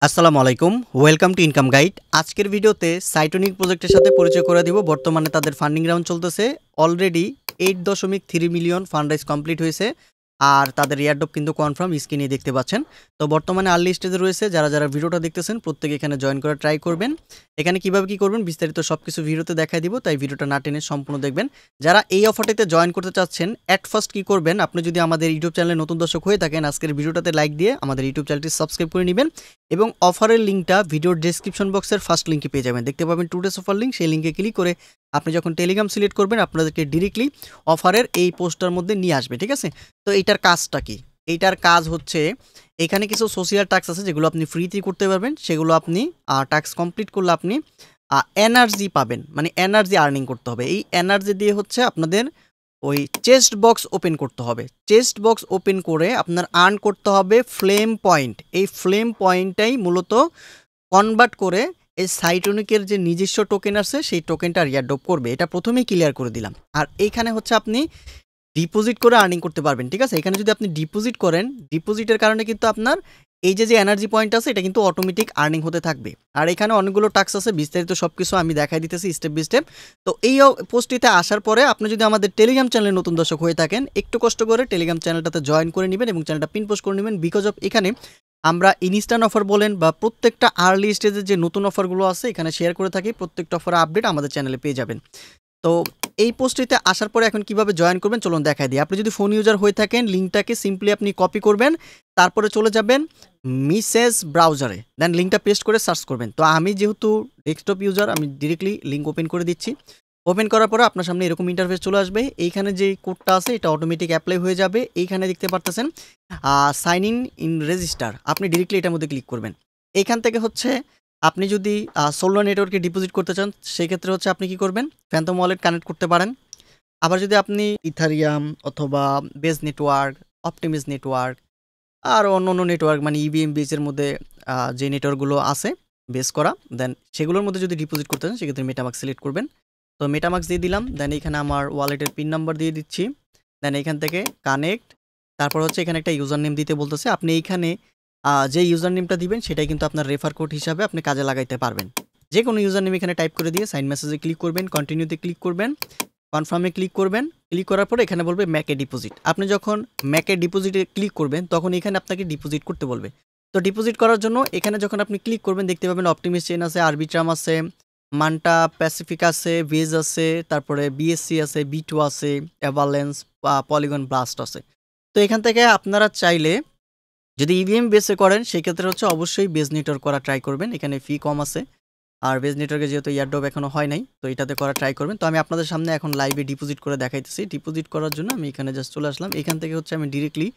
আসসালামু আলাইকুম, welcome to income guide. আজকের ভিডিওতে সাইটোনিক প্রজেক্টের সাথে পরিচয় করে দিব। বর্তমানে তাদের ফান্ডিং রাউন্ড চলতেছে। Already 8.3 million fund rise complete হয়েছে। আর তাদের এয়ারড্রপ কিন্তু কনফার্ম, স্ক্রিনে দেখতে পাচ্ছেন। তো বর্তমানে আর্লি স্টেজে রয়েছে। যারা যারা ভিডিওটা দেখতেছেন প্রত্যেকে এখানে জয়েন করার ট্রাই করবেন। এখানে কিভাবে কি করবেন বিস্তারিত সবকিছু ভিডিওতে দেখাই দিব, তাই ভিডিওটা না টেনে সম্পূর্ণ দেখবেন। যারা এই অফারটিতে জয়েন করতে চাচ্ছেন, অ্যাট ফার্স্ট কি করবেন, আপনি যদি আমাদের ইউটিউব চ্যানেলে নতুন দর্শক হয়ে থাকেন, আজকের ভিডিওটাতে লাইক দিয়ে আমাদের ইউটিউব চ্যানেলটি সাবস্ক্রাইব করে নেবেন এবং অফারের লিঙ্কটা ভিডিওর ডেসক্রিপশন বক্সের ফার্স্ট লিঙ্কে পেয়ে যাবেন। দেখতে পাবেন টুডেস অফার লিঙ্ক, সেই লিঙ্কে ক্লিক করে আপনি যখন টেলিগ্রাম সিলেক্ট করবেন আপনাদেরকে ডিরেক্টলি অফারের এই পোস্টটার মধ্যে নিয়ে আসবে। ঠিক আছে, তো এইটার কাজটা কি? এইটার কাজ হচ্ছে এখানে কিছু সোশিয়াল টাস্ক আছে যেগুলো আপনি ফ্রিতে করতে পারবেন। সেগুলো আপনি টাস্ক কমপ্লিট করলে আপনি এনার্জি পাবেন, মানে এনার্জি আর্নিং করতে হবে। এই এনার্জি দিয়ে হচ্ছে আপনাদের ওই চেস্ট বক্স ওপেন করতে হবে। চেস্ট বক্স ওপেন করে আপনার আর্ন করতে হবে ফ্লেম পয়েন্ট। এই ফ্লেম পয়েন্টটাই মূলত কনভার্ট করে এই সাইটোনিকের যে নিজস্ব টোকেন আছে সেই টোকেনটা এয়ারড্রপ করবে। এটা প্রথমেই ক্লিয়ার করে দিলাম। আর এইখানে হচ্ছে আপনি ডিপোজিট করে আর্নিং করতে পারবেন। ঠিক আছে, এখানে যদি আপনি ডিপোজিট করেন, ডিপোজিটের কারণে কিন্তু আপনার এই যে এনার্জি পয়েন্ট আছে এটা কিন্তু অটোমেটিক আর্নিং হতে থাকবে। আর এখানে অনেকগুলো টাস্ক আছে, বিস্তারিত সব কিছু আমি দেখাই দিতেছি স্টেপ বাই স্টেপ। তো এই পোস্টটিতে আসার পরে আপনি যদি আমাদের টেলিগ্রাম চ্যানেলে নতুন দর্শক হয়ে থাকেন, একটু কষ্ট করে টেলিগ্রাম চ্যানেলটাতে জয়েন করে নেবেন এবং চ্যানেলটা পিন পোস্ট করে নেবেন। বিকজ অফ এখানে আমরা ইনস্ট্যান্ট অফার বলেন বা প্রত্যেকটা আর্লি স্টেজের যে নতুন অফারগুলো আছে এখানে শেয়ার করে থাকি। প্রত্যেকটা অফার আপডেট আমাদের চ্যানেলে পেয়ে যাবেন। তো এই পোস্টটিতে আসার পরে এখন কিভাবে জয়েন করবেন চলুন দেখাই দিই। আপনি যদি ফোন ইউজার হয়ে থাকেন, লিঙ্কটাকে সিম্পলি আপনি কপি করবেন, তারপরে চলে যাবেন মেসেজ ব্রাউজারে, দেন লিঙ্কটা পেস্ট করে সার্চ করবেন। তো আমি যেহেতু ডেস্কটপ ইউজার, আমি ডিরেক্টলি লিঙ্ক ওপেন করে দিচ্ছি। ওপেন করার পরে আপনার সামনে এরকম ইন্টারফেস চলে আসবে। এইখানে যে কোডটা আছে এটা অটোমেটিক অ্যাপ্লাই হয়ে যাবে। এইখানে দেখতে পারতেছেন সাইন ইন রেজিস্টার, আপনি ডিরেক্টলি এটার মধ্যে ক্লিক করবেন। এইখান থেকে হচ্ছে আপনি যদি সোলার নেটওয়ার্কে ডিপোজিট করতে চান সেক্ষেত্রে হচ্ছে আপনি কি করবেন, ফ্যান্টম ওয়ালেট কানেক্ট করতে পারেন। আবার যদি আপনি ইথারিয়াম অথবা বেজ নেটওয়ার্ক, অপটিমিস নেটওয়ার্ক আর অন্য নেটওয়ার্ক মানে ইবিএম বেজের মধ্যে যে নেটওয়ার্কগুলো আছে বেস করা, দেন সেগুলোর মধ্যে যদি ডিপোজিট করতে চান সেক্ষেত্রে মেটামাক্স সিলেক্ট করবেন। তো মেটামাক্স দিয়ে দিলাম, দেন এখানে আমার ওয়ালেটের পিন নাম্বার দিয়ে দিচ্ছি। দেন এখান থেকে কানেক্ট, তারপর হচ্ছে এখানে একটা ইউজার নেম দিতে বলতেছে। আপনি এইখানে যে ইউজার নেমটা দিবেন সেটাই কিন্তু আপনার রেফার কোড হিসাবে আপনি কাজে লাগাইতে পারবেন। যে কোনো ইউজার নেম এখানে টাইপ করে দিয়ে সাইন মেসেজে ক্লিক করবেন, কন্টিনিউতে ক্লিক করবেন, কনফার্মে ক্লিক করবেন। ক্লিক করার পরে এখানে বলবে ম্যাকে ডিপোজিট। আপনি যখন ম্যাকে ডিপোজিটে ক্লিক করবেন তখন এখানে আপনাকে ডিপোজিট করতে বলবে। তো ডিপোজিট করার জন্য এখানে যখন আপনি ক্লিক করবেন দেখতে পাবেন অপটিমিস চেইন আছে, আরবিট্রাম আছে, মান্টা প্যাসিফিক আছে, বেজ আছে, তারপরে বিএসসি আছে, বি2 আছে, অ্যাভালেন্স, পলিগন ব্লাস্ট আছে। তো এখান থেকে আপনারা চাইলে যদি ইভিএম বেসে করেন সেক্ষেত্রে হচ্ছে অবশ্যই বেজ নেটওয়ার্ক করা ট্রাই করবেন। এখানে ফি কম আছে। আর বেজ নেটওয়ার্কে যেহেতু এয়ারড্রপ এখনো হয় নাই, তো এটাতে করা ট্রাই করবেন। তো আমি আপনাদের সামনে এখন লাইভে ডিপোজিট করে দেখাইতেছি। ডিপোজিট করার জন্য আমি এখানে জাস্ট চলে আসলাম। এখান থেকে হচ্ছে আমি ডিরেক্টলি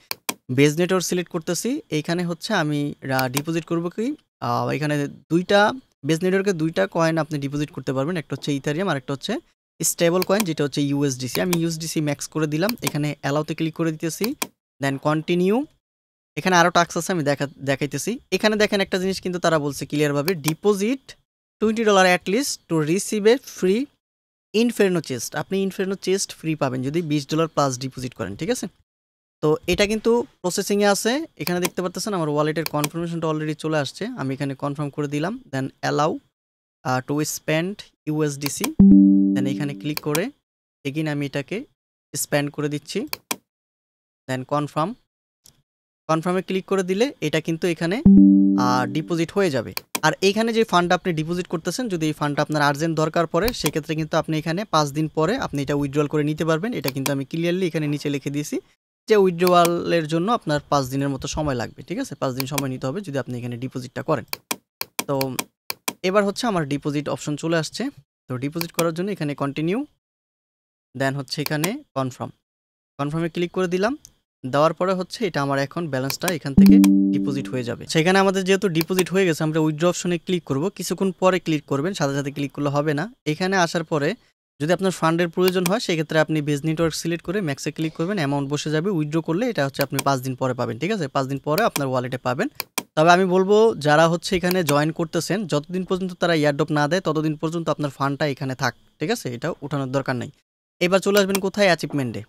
বেজ নেটওয়ার্ক সিলেক্ট করতেছি। এইখানে হচ্ছে আমি ডিপোজিট করবো কি, এখানে দুইটা বেজ নেটওয়ার্কে দুইটা কয়েন আপনি ডিপোজিট করতে পারবেন। একটা হচ্ছে ইথারিয়াম আর একটা হচ্ছে স্টেবল কয়েন যেটা হচ্ছে ইউএসডিসি। আমি ইউএসডিসি ম্যাক্স করে দিলাম, এখানে অ্যালাউতে ক্লিক করে দিতেছি, দেন কন্টিনিউ। এখানে আরও টাস্ক আছে আমি দেখাইতেছি। এখানে দেখেন একটা জিনিস কিন্তু তারা বলছে ক্লিয়ারভাবে, deposit $20 at least to receive a free inferno chest. আপনি ইনফেরনো চেস্ট ফ্রি পাবেন যদি $20 প্লাস ডিপোজিট করেন। ঠিক আছে, তো এটা কিন্তু প্রসেসিংয়ে আছে। এখানে দেখতে পাচ্ছেন আমার ওয়ালেটের কনফার্মেশনটা অলরেডি চলে আসছে। আমি এখানে কনফার্ম করে দিলাম, দেন অ্যালাউ টু স্পেন্ড ইউএসডিসি, দেন এখানে ক্লিক করে এগিন আমি এটাকে স্পেন্ড করে দিচ্ছি, দেন কনফার্মে ক্লিক করে দিলে এটা কিন্তু এখানে ডিপোজিট হয়ে যাবে। আর এইখানে যে ফান্ডটা আপনি ডিপোজিট করতেছেন, যদি এই ফান্ডটা আপনার আর্জেন্ট দরকার পড়ে সেক্ষেত্রে কিন্তু আপনি এখানে 5 দিন পরে আপনি এটা উইথড্রল করে নিতে পারবেন। এটা কিন্তু আমি ক্লিয়ারলি এখানে নিচে লিখে দিয়েছি যে উইথড্রওয়ালের জন্য আপনার 5 দিনের মতো সময় লাগবে। ঠিক আছে, 5 দিন সময় নিতে হবে যদি আপনি এখানে ডিপোজিটটা করেন। তো এবার হচ্ছে আমার ডিপোজিট অপশন চলে আসছে। তো ডিপোজিট করার জন্য এখানে কন্টিনিউ, দেন হচ্ছে এখানে কনফার্মে ক্লিক করে দিলাম। দেওয়ার পরে হচ্ছে এটা আমার এখন ব্যালেন্সটা এখান থেকে ডিপোজিট হয়ে যাবে। সেখানে আমাদের যেহেতু ডিপোজিট হয়ে গেছে আমরা উইথড্র অপশনে ক্লিক করব। কিছুক্ষণ পরে ক্লিক করবেন, সাথে সাথে ক্লিক করলে হবে না। এখানে আসার পরে যদি আপনার ফান্ডের প্রয়োজন হয় সেক্ষেত্রে আপনি বেজ নেটওয়ার্ক সিলেক্ট করে ম্যাক্সে ক্লিক করবেন, অ্যামাউন্ট বসে যাবে। উইথড্র করলে এটা হচ্ছে আপনি 5 দিন পরে পাবেন। ঠিক আছে, 5 দিন পরে আপনার ওয়ালেটে পাবেন। তবে আমি বলবো যারা হচ্ছে এখানে জয়েন করতেছেন যতদিন পর্যন্ত তারা এয়ারড্রপ না দেয় ততদিন পর্যন্ত আপনার ফান্ডটা এখানে থাক। ঠিক আছে, এটা উঠানোর দরকার নাই। এবার চলে আসবেন কোথায়, অ্যাচিভমেন্টে।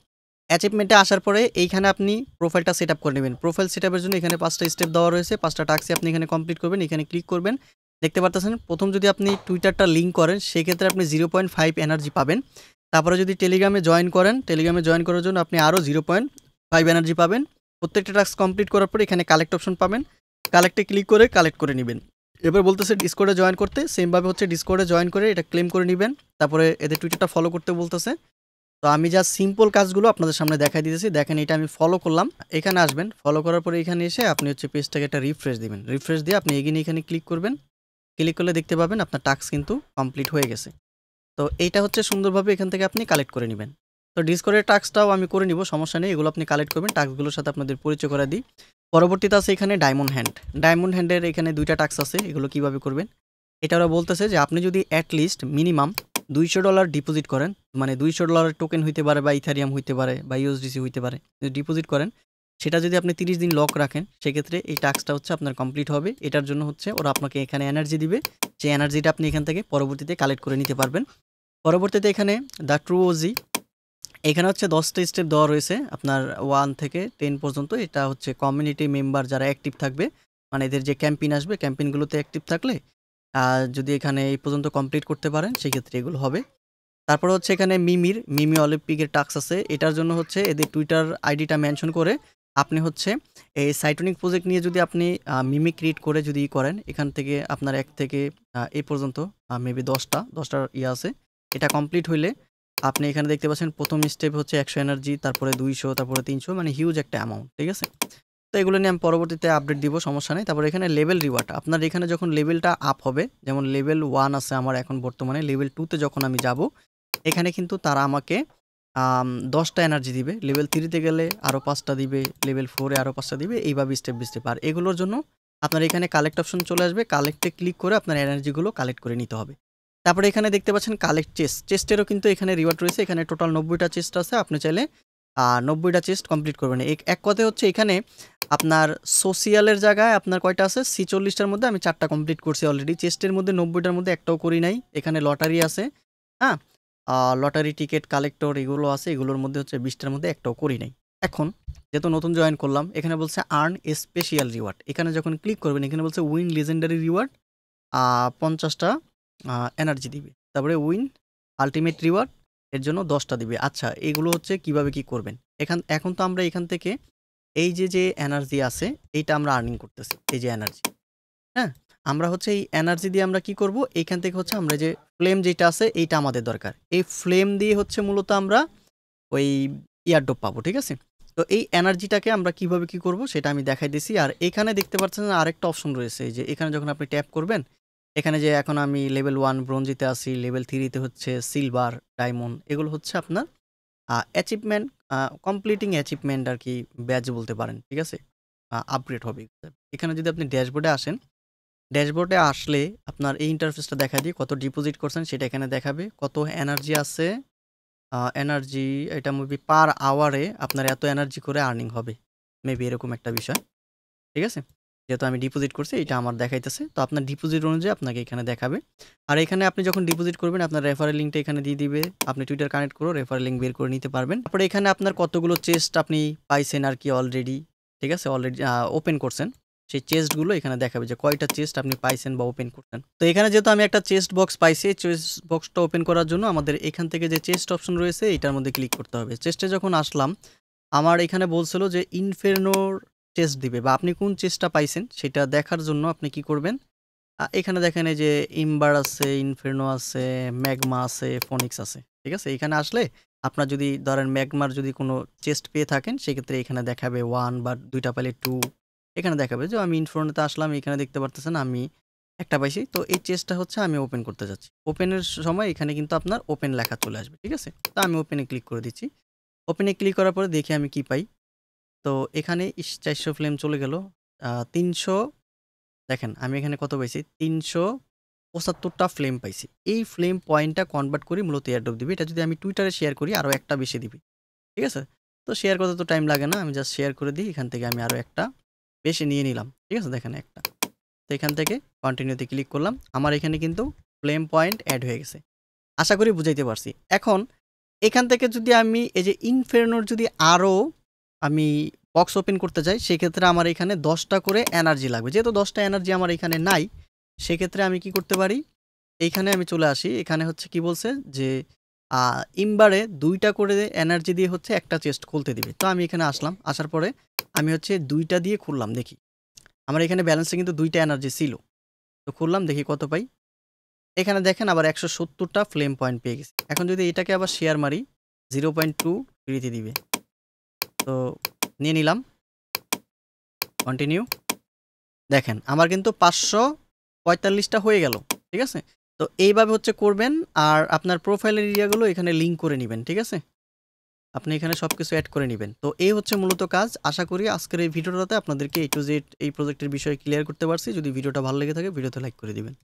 অ্যাচিভমেন্টে আসার পরে এইখানে আপনি প্রোফাইলটা সেট আপ করে নেবেন। প্রোফাইল সেট আপের জন্য এখানে ৫টা স্টেপ দেওয়া রয়েছে। ৫টা টাস্কই আপনি এখানে কমপ্লিট করবেন। এখানে ক্লিক করবেন। দেখতে পারতেছেন প্রথম যদি আপনি টুইটারটা লিঙ্ক করেন সেক্ষেত্রে আপনি 0.5 এনার্জি পাবেন। তারপরে যদি টেলিগ্রামে জয়েন করেন, টেলিগ্রামে জয়েন করার জন্য আপনি আরও 0.5 এনার্জি পাবেন। প্রত্যেকটা টাস্ক কমপ্লিট করার পরে এখানে কালেক্ট অপশন পাবেন। কালেক্টে ক্লিক করে কালেক্ট করে নিবেন। এবার বলতেছে ডিসকর্ডে জয়েন করতে, সেমভাবে হচ্ছে ডিসকর্ডে জয়েন করে এটা ক্লেম করে নিবেন। তারপরে এদের টুইটারটা ফলো করতে বলতেছে। তো আমি জাস্ট সিম্পল কাজগুলো আপনাদের সামনে দেখাই দিতেছি। দেখেন এটা আমি ফলো করলাম। এখানে আসবেন, ফলো করার পরে এখানে এসে আপনি হচ্ছে পেজটাকে একটা রিফ্রেশ দিবেন। রিফ্রেশ দিয়ে আপনি এগিয়ে এখানে ক্লিক করবেন। ক্লিক করলে দেখতে পাবেন আপনার টাস্ক কিন্তু কমপ্লিট হয়ে গেছে। তো এইটা হচ্ছে সুন্দরভাবে এখান থেকে আপনি কালেক্ট করে নেবেন। তো ডিসকর্ডের টাস্কটাও আমি করে নিব, সমস্যা নেই। এগুলো আপনি কালেক্ট করবেন। টাস্কগুলোর সাথে আপনাদের পরিচয় করে দিই। পরবর্তীতে আছে এখানে ডায়মন্ড হ্যান্ড। ডায়মন্ড হ্যান্ডের এখানে 2টা টাস্ক আছে। এগুলো কিভাবে করবেন? এটা ওরা বলতেছে যে আপনি যদি অ্যাট লিস্ট মিনিমাম $200 ডিপোজিট করেন, মানে $200 টোকেন হইতে পারে বা ইথারিয়াম হইতে পারে বা ইউএসডিসি হইতে পারে। যদি ডিপোজিট করেন সেটা যদি আপনি 30 দিন লক রাখেন সেক্ষেত্রে এই টাস্কটা হচ্ছে আপনার কমপ্লিট হবে। এটার জন্য হচ্ছে ওরা আপনাকে এখানে এনার্জি দিবে। যে এনার্জিটা আপনি এখান থেকে পরবর্তীতে কালেক্ট করে নিতে পারবেন। পরবর্তীতে এখানে দ্য ট্রু ওজি, এখানে হচ্ছে 10টা স্টেপ দেওয়া রয়েছে আপনার 1 থেকে 10 পর্যন্ত। এটা হচ্ছে কমিউনিটি মেম্বার যারা অ্যাক্টিভ থাকবে, মানে এদের যে ক্যাম্পেইন আসবে ক্যাম্পেইনগুলোতে অ্যাক্টিভ থাকলে যদি এখানে এই পর্যন্ত কমপ্লিট করতে পারেন সেক্ষেত্রে এগুলো হবে। তারপরে হচ্ছে এখানে মিমি অলিম্পিকের টাস্ক আছে। এটার জন্য হচ্ছে এদের টুইটার আইডিটা মেনশন করে আপনি হচ্ছে এই সাইটোনিক প্রজেক্ট নিয়ে যদি আপনি মিমি ক্রিয়েট করে যদি করেন, এখান থেকে আপনার 1 থেকে এই পর্যন্ত মেবি 10টা ইয়ে আছে। এটা কমপ্লিট হইলে আপনি এখানে দেখতে পাচ্ছেন প্রথম স্টেপ হচ্ছে 100 এনার্জি, তারপরে 200, তারপরে 300, মানে হিউজ একটা অ্যামাউন্ট, ঠিক আছে? তো এগুলো নিয়ে আমি পরবর্তীতে আপডেট দিব, সমস্যা নেই। তারপরে এখানে লেভেল রিওয়ার্ড, আপনার এখানে যখন লেভেলটা আপ হবে, যেমন লেভেল 1 আছে আমার এখন বর্তমানে, লেভেল 2তে যখন আমি যাব এখানে কিন্তু তারা আমাকে 10টা এনার্জি দিবে। লেভেল 3তে গেলে আরও 5টা দিবে, লেভেল 4-এ আরও 5টা দিবে, এইভাবে স্টেপ বাই স্টেপ। আর এগুলোর জন্য আপনার এখানে কালেক্ট অপশন চলে আসবে। কালেক্টে ক্লিক করে আপনার এনার্জিগুলো কালেক্ট করে নিতে হবে। তারপরে এখানে দেখতে পাচ্ছেন কালেক্ট চেস্ট। চেস্টেরও কিন্তু এখানে রিওয়ার্ড রয়েছে। এখানে টোটাল 90টা চেস্ট আছে। আপনি চাইলে 90টা চেস্ট কমপ্লিট করবেন। এক কথায় হচ্ছে এখানে আপনার সোশিয়ালের জায়গায় আপনার কয়টা আছে? 46টার মধ্যে আমি 4টা কমপ্লিট করছি অলরেডি। চেস্টের মধ্যে 90টার মধ্যে একটাও করি নাই। এখানে লটারি আছে, হ্যাঁ? লটারি টিকেট কালেক্টর এগুলো আছে। এগুলোর মধ্যে হচ্ছে 20টার মধ্যে একটাও করি নাই। এখন যেহেতু নতুন জয়েন করলাম, এখানে বলছে আর্ন এ স্পেশাল রিওয়ার্ড। এখানে যখন ক্লিক করবেন এখানে বলছে উইন লিজেন্ডারি রিওয়ার্ড, 50টা এনার্জি দিবে। তারপরে উইন আল্টিমেট রিওয়ার্ড, এর জন্য 10টা দিবে। আচ্ছা, এগুলো হচ্ছে কিভাবে কি করবেন? এখন তো আমরা এখান থেকে এই যে এনার্জি আছে এইটা আমরা আর্নিং করতেছি। এই যে এনার্জি, হ্যাঁ? আমরা হচ্ছে এই এনার্জি দিয়ে আমরা কি করব? এইখান থেকে হচ্ছে আমরা যে ফ্লেম যেটা আছে এইটা আমাদের দরকার। এই ফ্লেম দিয়ে হচ্ছে মূলত আমরা ওই ইয়ারড্রপ পাবো, ঠিক আছে? তো এই এনার্জিটাকে আমরা কিভাবে কি করব সেটা আমি দেখাই দিছি। আর এখানে দেখতে পাচ্ছেন আরেকটা অপশন রয়েছে, যে এখানে যখন আপনি ট্যাপ করবেন এখানে যে এখন আমি লেভেল 1 ব্রোঞ্জিতে আছি, লেভেল 3তে হচ্ছে সিলভার, ডায়মন্ড, এগুলো হচ্ছে আপনার অ্যাচিভমেন্ট, কমপ্লিটিং অ্যাচিভমেন্ট আর কি, ব্যাজ বলতে পারেন, ঠিক আছে? আপগ্রেড হবে। এখানে যদি আপনি ড্যাশবোর্ডে আসেন, ড্যাশবোর্ডে আসলে আপনার এই ইন্টারফেসটা দেখা দিয়ে কত ডিপোজিট করছেন সেটা এখানে দেখাবে, কত এনার্জি আছে। এনার্জি এটা মেবি পার আওয়ারে আপনার এত এনার্জি করে আর্নিং হবে, মেবি এরকম একটা বিষয়, ঠিক আছে? যেহেতু আমি ডিপোজিট করছি এটা আমার দেখাইতেছে। তো আপনার ডিপোজিট অনুযায়ী আপনাকে এখানে দেখাবে। আর এখানে আপনি যখন ডিপোজিট করবেন আপনার রেফারেল লিঙ্কটা এখানে দিয়ে দিবে। আপনি টুইটার কানেক্ট করে রেফারেল লিঙ্ক বের করে নিতে পারবেন। তারপরে এখানে আপনার কতগুলো চেস্ট আপনি পাইছেন আর কি অলরেডি, ঠিক আছে? অলরেডি ওপেন করছেন সেই চেস্টগুলো এখানে দেখাবে যে কয়টা চেস্ট আপনি পাইছেন বা ওপেন করছেন। তো এখানে যেহেতু আমি একটা চেস্ট বক্স পাইছি, চেস্ট বক্সটা ওপেন করার জন্য আমাদের এখান থেকে যে চেস্ট অপশন রয়েছে এটার মধ্যে ক্লিক করতে হবে। চেস্টে যখন আসলাম আমার এখানে বলছিল যে ইনফেরনোর চেস্ট দিবে, বা আপনি কোন চেস্টটা পাইছেন সেটা দেখার জন্য আপনি কি করবেন? এখানে দেখেন এই যে ইমবার আছে, ইনফেরনো আছে, ম্যাগমা আছে, ফোনিক্স আছে, ঠিক আছে? এখানে আসলে আপনার যদি ধরেন ম্যাগমার যদি কোনো চেস্ট পেয়ে থাকেন সেক্ষেত্রে এখানে দেখাবে 1, বা 2টা পাইলে 2, এখানে দেখাবে। যে আমি ইনফেরনোতে আসলাম, এখানে দেখতে পারতেছেন আমি একটা পাইছি। তো এই চেস্টটা হচ্ছে আমি ওপেন করতে যাচ্ছি। ওপেনের সময় এখানে কিন্তু আপনার ওপেন লেখা চলে আসবে, ঠিক আছে? তো আমি ওপেনে ক্লিক করে দিচ্ছি। ওপেনে ক্লিক করার পরে দেখি আমি কি পাই। তো এখানে 400 ফ্লেম চলে গেল। 300, দেখেন আমি এখানে কত পাইছি? 375টা ফ্লেম পাইছি। এই ফ্লেম পয়েন্টটা কনভার্ট করি মূলত এয়ারড্রপ দিবে। এটা যদি আমি টুইটারে শেয়ার করি আরও একটা বেশি দিবে, ঠিক আছে? তো শেয়ার করতে তো টাইম লাগে না, আমি জাস্ট শেয়ার করে দিই। এখান থেকে আমি আরও একটা বেশি নিয়ে নিলাম, ঠিক আছে? দেখেন একটা। তো এখান থেকে কন্টিনিউতে ক্লিক করলাম। আমার এখানে কিন্তু ফ্লেম পয়েন্ট অ্যাড হয়ে গেছে। আশা করি বুঝাইতে পারছি। এখন এখান থেকে যদি আমি এই যে ইনফেরনোর যদি আরও আমি বক্স ওপেন করতে চাই, সেক্ষেত্রে আমার এখানে 10টা করে এনার্জি লাগবে। যেহেতু 10টা এনার্জি আমার এখানে নাই, সেক্ষেত্রে আমি কি করতে পারি, এইখানে আমি চলে আসি। এখানে হচ্ছে কি বলছে যে ইমবারে 2টা করে এনার্জি দিয়ে হচ্ছে একটা চেস্ট খুলতে দিবে। তো আমি এখানে আসলাম, আসার পরে আমি হচ্ছে 2টা দিয়ে খুললাম, দেখি আমার এখানে ব্যালেন্সে কিন্তু 2টা এনার্জি ছিল। তো খুললাম, দেখি কত পাই। এখানে দেখেন আবার 170টা ফ্লেম পয়েন্ট পেয়ে গেছি। এখন যদি এটাকে আবার শেয়ার মারি, 0.2 ফ্রিতে দিবে। তো নিয়ে নিলাম, কন্টিনিউ। দেখেন আমার কিন্তু 545টা হয়ে গেল। ঠিক আছে, তো এইভাবে হচ্ছে করবেন। আর আপনার প্রোফাইলের এরিয়াগুলো এখানে লিঙ্ক করে নেবেন। ঠিক আছে, আপনি এখানে সব কিছু অ্যাড করে নেবেন। তো এই হচ্ছে মূলত কাজ। আশা করি আজকের এই ভিডিওটাতে আপনাদেরকে A to Z এই প্রজেক্টের বিষয়ে ক্লিয়ার করতে পারছি। যদি ভিডিওটা ভালো লেগে থাকে, ভিডিওতে লাইক করে দিবেন।